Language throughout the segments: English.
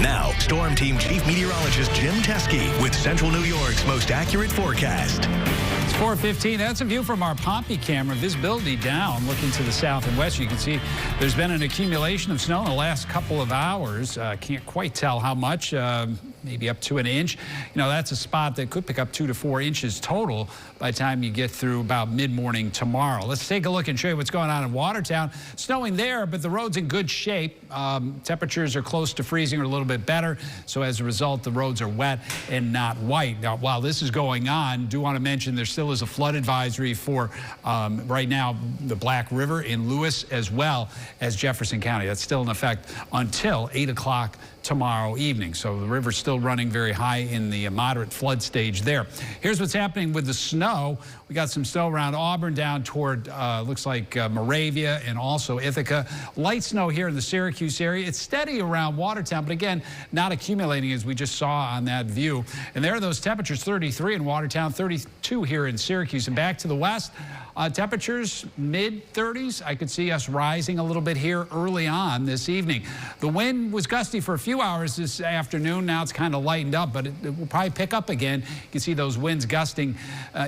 Now, Storm Team Chief Meteorologist Jim Teske with Central New York's most accurate forecast. It's 4:15. That's a view from our Pompey camera. Visibility down, looking to the south and west. You can see there's been an accumulation of snow in the last couple of hours. Can't quite tell how much, maybe up to an inch. You know, that's a spot that could pick up 2 to 4 inches total by the time you get through about mid-morning tomorrow. Let's take a look and show you what's going on in Watertown. Snowing there, but the road's in good shape. Temperatures are close to freezing or a little bit better. So as a result, the roads are wet and not white. Now, while this is going on, do want to mention there still is a flood advisory for right now the Black River in Lewis as well as Jefferson County. That's still in effect until 8 o'clock tomorrow evening. So the river's still running very high in the moderate flood stage there. Here's what's happening with the snow. We got some snow around Auburn down toward looks like Moravia and also Ithaca. Light snow here in the Syracuse area. It's steady around Watertown, but again, not accumulating as we just saw on that view. And there are those temperatures, 33 in Watertown, 32 here in Syracuse. And back to the west, temperatures mid-30s. I could see us rising a little bit here early on this evening. The wind was gusty for a few hours this afternoon. Now it's kind of lightened up, but it will probably pick up again. You can see those winds gusting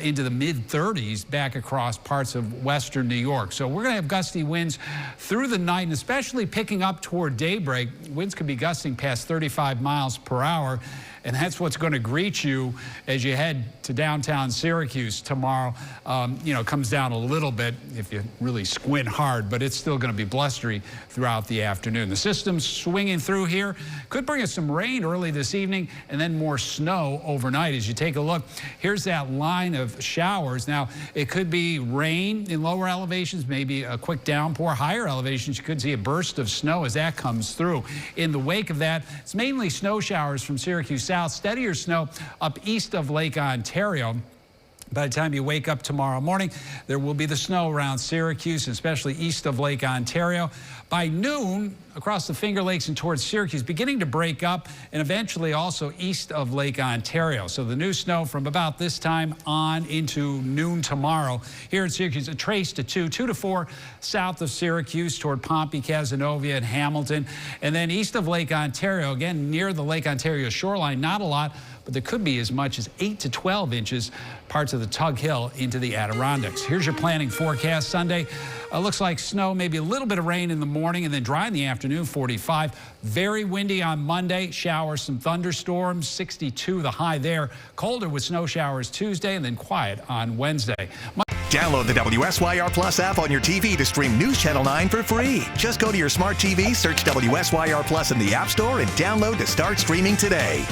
into the mid-30s back across parts of western New York. So we're going to have gusty winds through the night, and especially picking up toward daybreak. Winds could be gusting past 35 miles per hour. And that's what's going to greet you as you head to downtown Syracuse tomorrow. You know, it comes down a little bit if you really squint hard, but it's still going to be blustery throughout the afternoon. The system's swinging through here. Could bring us some rain early this evening and then more snow overnight. As you take a look, here's that line of showers. Now, it could be rain in lower elevations, maybe a quick downpour. Higher elevations, you could see a burst of snow as that comes through. In the wake of that, it's mainly snow showers from Syracuse south. Steadier snow up east of Lake Ontario. By the time you wake up tomorrow morning, there will be the snow around Syracuse, especially east of Lake Ontario. By noon, across the Finger Lakes and towards Syracuse, beginning to break up, and eventually also east of Lake Ontario. So the new snow from about this time on into noon tomorrow. Here in Syracuse, a trace to 2 to 4 south of Syracuse toward Pompey, Cazenovia, and Hamilton. And then east of Lake Ontario, again, near the Lake Ontario shoreline, not a lot, but there could be as much as 8 to 12 inches parts of the Tug Hill into the Adirondacks. Here's your planning forecast Sunday. Looks like snow, maybe a little bit of rain in the morning and then dry in the afternoon, 45. Very windy on Monday. Showers, some thunderstorms, 62 the high there. Colder with snow showers Tuesday and then quiet on Wednesday. Download the WSYR Plus app on your TV to stream News Channel 9 for free. Just go to your smart TV, search WSYR Plus in the App Store, and download to start streaming today.